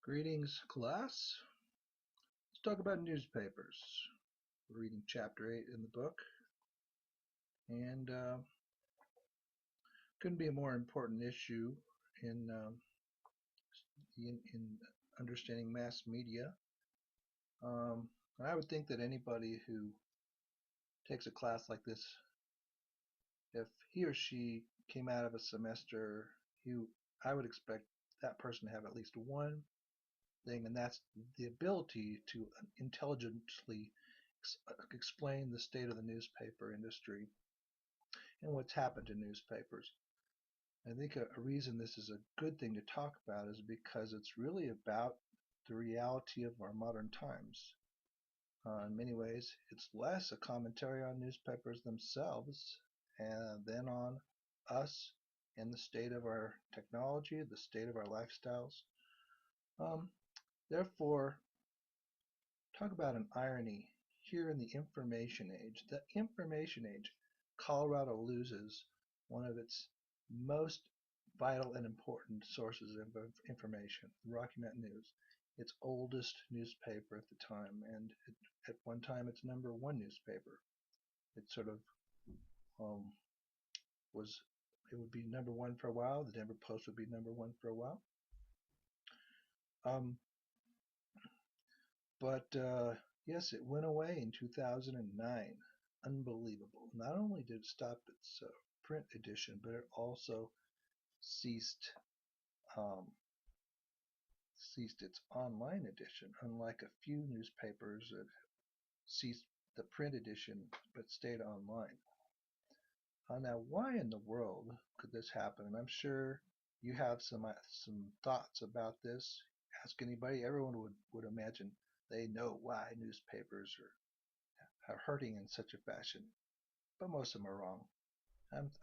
Greetings, class. Let's talk about newspapers. We're reading chapter 8 in the book, and couldn't be a more important issue in, in understanding mass media. And I would think that anybody who takes a class like this, if he or she came out of a semester, I would expect that person to have at least one thing, and that's the ability to intelligently explain the state of the newspaper industry and what's happened to newspapers. I think a reason this is a good thing to talk about is because it's really about the reality of our modern times. In many ways, it's less a commentary on newspapers themselves and then on us and the state of our technology, the state of our lifestyles. Therefore, talk about an irony here in the information age. The information age, Colorado loses one of its most vital and important sources of information, the Rocky Mountain News, its oldest newspaper at the time, and at one time its #1 newspaper. It sort of um, it would be #1 for a while. The Denver Post would be #1 for a while. But yes, it went away in 2009. Unbelievable. Not only did it stop its print edition, but it also ceased its online edition, unlike a few newspapers that ceased the print edition but stayed online. Now, why in the world could this happen? And I'm sure you have some thoughts about this. Ask anybody. Everyone would imagine they know why newspapers are hurting in such a fashion, but most of them are wrong.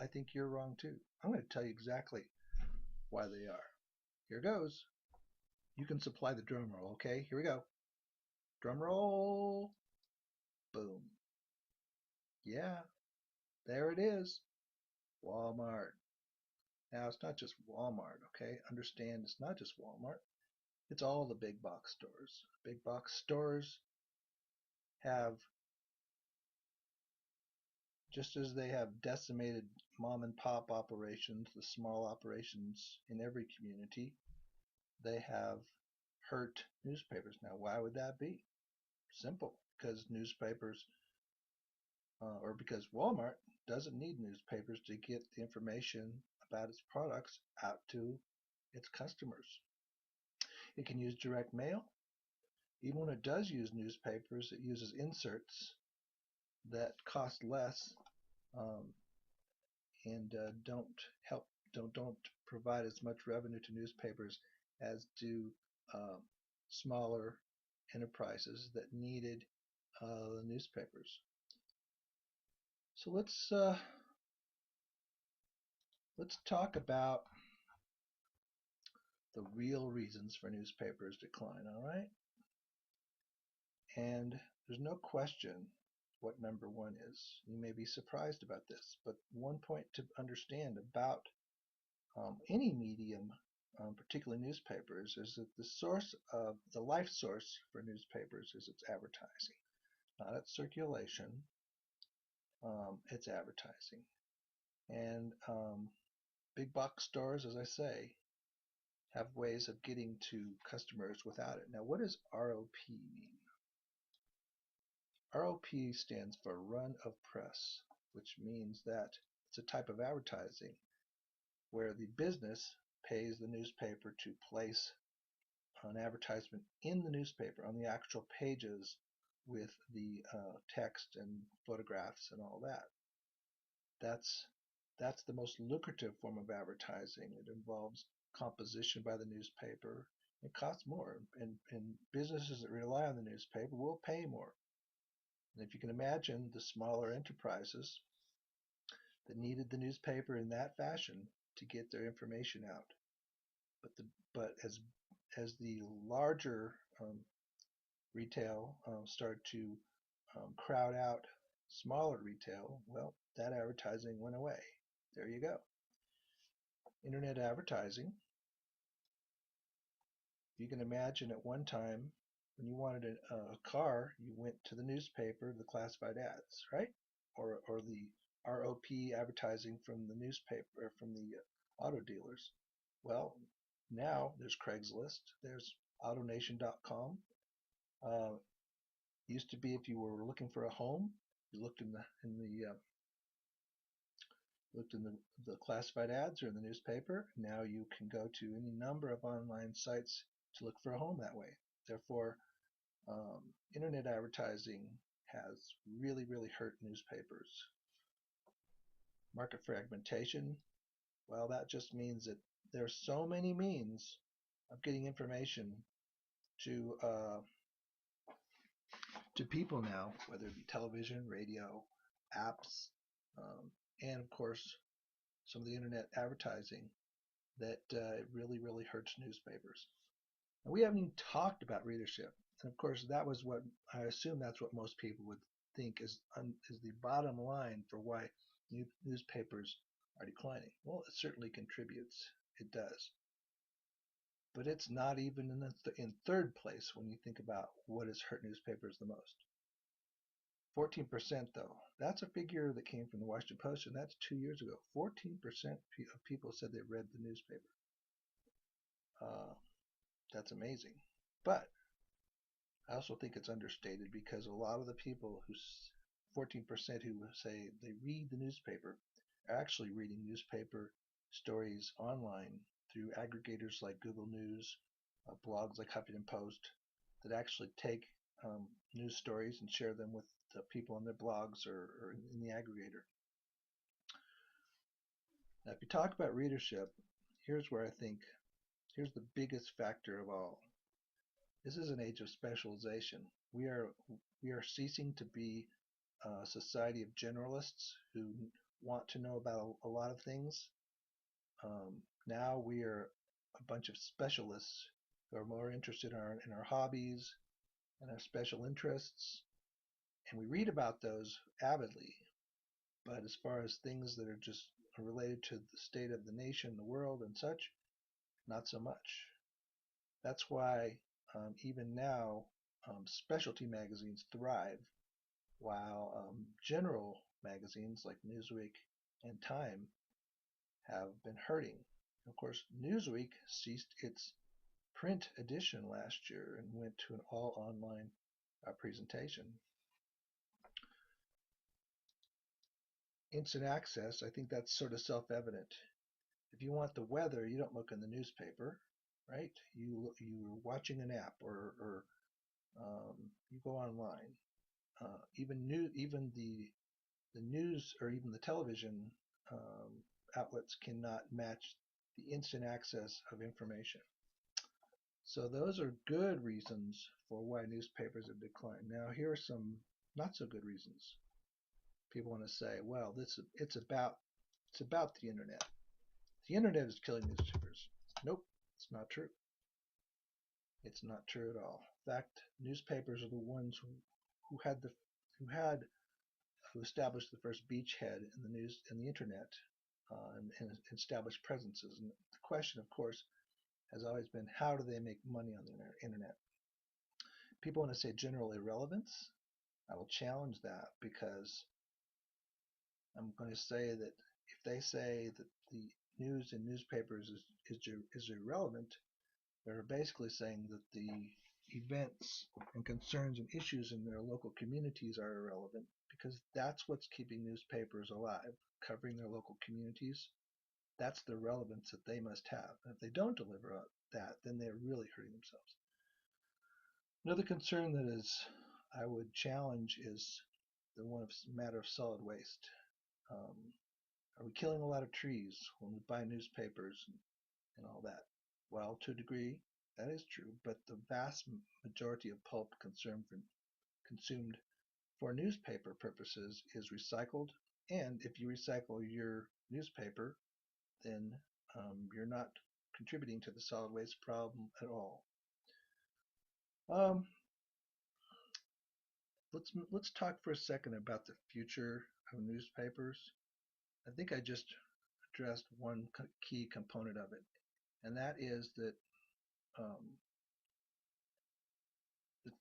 I think you're wrong too. I'm going to tell you exactly why they are. Here goes. You can supply the drum roll, okay? Here we go. Drum roll. Boom. Yeah, there it is. Walmart. Now, it's not just Walmart, okay? Understand, it's not just Walmart. It's all the big box stores. Big box stores have, just as they have decimated mom and pop operations, the small operations in every community, they have hurt newspapers. Now, why would that be? Simple, because newspapers, or because Walmart doesn't need newspapers to get the information about its products out to its customers. It can use direct mail. Even when it does use newspapers, it uses inserts that cost less and don't provide as much revenue to newspapers as do smaller enterprises that needed the newspapers. So let's talk about the real reasons for newspapers' decline. All right, and there's no question what #1 is. You may be surprised about this, but one point to understand about any medium, particularly newspapers, is that the life source for newspapers is its advertising, not its circulation. It's advertising, and big box stores, as I say, have ways of getting to customers without it. Now, what does ROP mean? ROP stands for run of press, which means that it's a type of advertising where the business pays the newspaper to place an advertisement in the newspaper on the actual pages with the text and photographs and all that. That's the most lucrative form of advertising. It involves composition by the newspaper. It costs more, and businesses that rely on the newspaper will pay more. And if you can imagine the smaller enterprises that needed the newspaper in that fashion to get their information out, but as the larger retail started to crowd out smaller retail, well, that advertising went away. There you go. Internet advertising You can imagine at one time when you wanted a car, you went to the newspaper, the classified ads, right? Or the ROP advertising from the newspaper, from the auto dealers. Well, now there's Craigslist, there's AutoNation.com. Uh, used to be if you were looking for a home, you looked in the classified ads or in the newspaper. Now you can go to any number of online sites to look for a home that way. Therefore, internet advertising has really hurt newspapers. Market fragmentation, well, that just means that there's so many means of getting information to people now, whether it be television, radio, apps, and of course some of the internet advertising, that it really hurts newspapers. And we haven't even talked about readership. And of course, that was what I assume that's what most people would think is the bottom line for why newspapers are declining. Well, it certainly contributes. It does. But it's not even in third place when you think about what has hurt newspapers the most. 14% though, that's a figure that came from the Washington Post, and that's 2 years ago. 14% of people said they read the newspaper. That's amazing. But I also think it's understated because a lot of the people 14% who say they read the newspaper are actually reading newspaper stories online through aggregators like Google News, blogs like Huffington Post that actually take news stories and share them with the people on their blogs or in the aggregator. Now, if you talk about readership, here's the biggest factor of all. This is an age of specialization. We are ceasing to be a society of generalists who want to know about a lot of things. Now we are a bunch of specialists who are more interested in our hobbies and our special interests, and we read about those avidly. But as far as things that are just related to the state of the nation, the world, and such, not so much. That's why even now specialty magazines thrive, while general magazines like Newsweek and Time have been hurting. Of course, Newsweek ceased its print edition last year and went to an all online presentation. Instant access, I think that's sort of self-evident. If you want the weather, you don't look in the newspaper, right? You're watching an app or you go online. Even the news or even the television outlets cannot match the instant access of information. So those are good reasons for why newspapers have declined. Now here are some not so good reasons. People want to say, well, it's about the internet. The internet is killing newspapers. Nope, it's not true. It's not true at all. In fact, newspapers are the ones who established the first beachhead in the news and the internet, and established presences. And the question, of course, has always been, how do they make money on the internet? People want to say general irrelevance. I will challenge that, because I'm going to say that if they say that the news in newspapers is irrelevant, they're basically saying that the events and concerns and issues in their local communities are irrelevant, because that's what's keeping newspapers alive, covering their local communities. That's the relevance that they must have. And if they don't deliver that, then they're really hurting themselves. Another concern that I would challenge is the matter of solid waste. Are we killing a lot of trees when we buy newspapers and all that? Well, to a degree, that is true, but the vast majority of pulp consumed for newspaper purposes is recycled, and if you recycle your newspaper, then you're not contributing to the solid waste problem at all. Let's talk for a second about the future of newspapers. I think I just addressed one key component of it, and that is that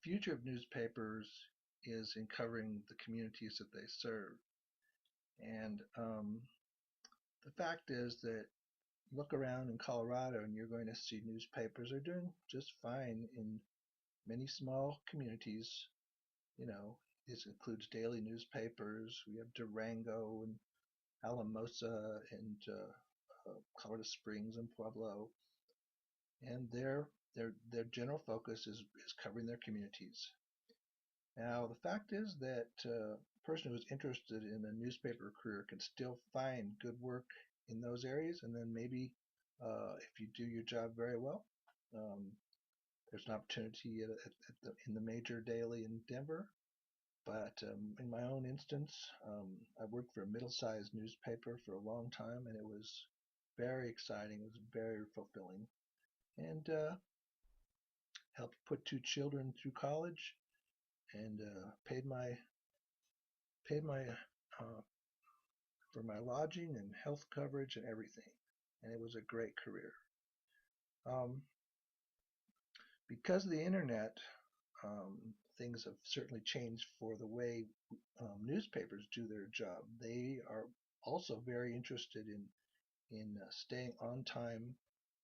future of newspapers is in covering the communities that they serve. And the fact is that look around in Colorado and you're going to see newspapers are doing just fine in many small communities. You know, this includes daily newspapers. We have Durango and Alamosa and Colorado Springs and Pueblo, and their general focus is covering their communities. Now, the fact is that a person who's interested in a newspaper career can still find good work in those areas, and then maybe if you do your job very well, um, there's an opportunity in the major daily in Denver. But in my own instance, I worked for a middle-sized newspaper for a long time, and it was very exciting. It was very fulfilling, and helped put two children through college, and paid my for my lodging and health coverage and everything, and it was a great career. Um, because of the internet, things have certainly changed for the way newspapers do their job. They are also very interested in staying on time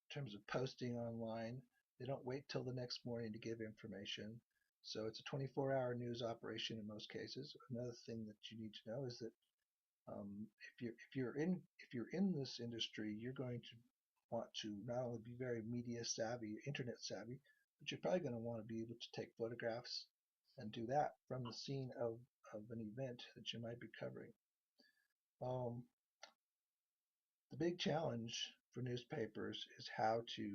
in terms of posting online. They don't wait till the next morning to give information. So it's a 24-hour news operation in most cases. Another thing that you need to know is that if you're in this industry, you're going to want to not only be very media savvy, internet savvy, but you're probably going to want to be able to take photographs and do that from the scene of an event that you might be covering. Um, the big challenge for newspapers is how to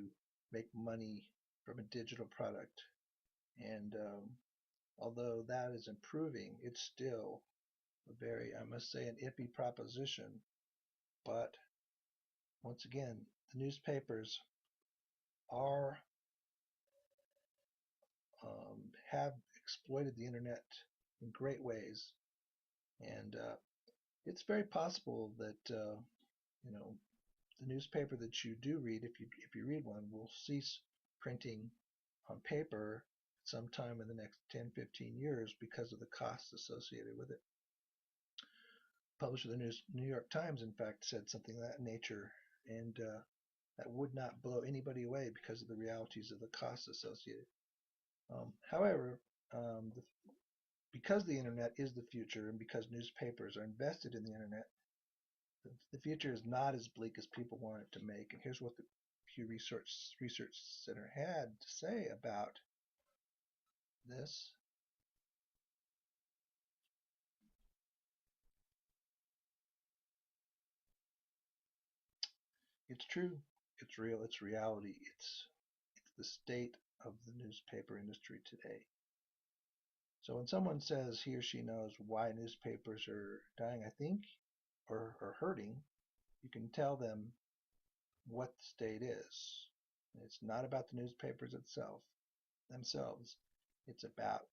make money from a digital product. And although that is improving, it's still a very, I must say, an iffy proposition. But once again, the newspapers are have exploited the internet in great ways, and it's very possible that you know the newspaper that you do read, if you read one, will cease printing on paper sometime in the next 10, 15 years because of the costs associated with it. Publisher of the New York Times, in fact, said something of that nature, and that would not blow anybody away because of the realities of the costs associated. However, because the internet is the future and because newspapers are invested in the internet, the future is not as bleak as people want it to make. And here's what the Pew Research Center had to say about this. It's true, it's real, it's reality, it's the state of the newspaper industry today. So when someone says he or she knows why newspapers are dying, I think, or hurting, you can tell them what the state is. It's not about the newspapers themselves. It's about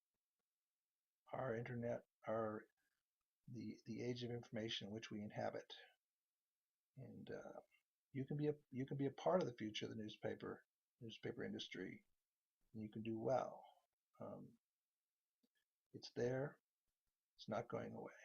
our internet, the age of information in which we inhabit. And you can be a part of the future of the newspaper industry, and you can do well. It's there. It's not going away.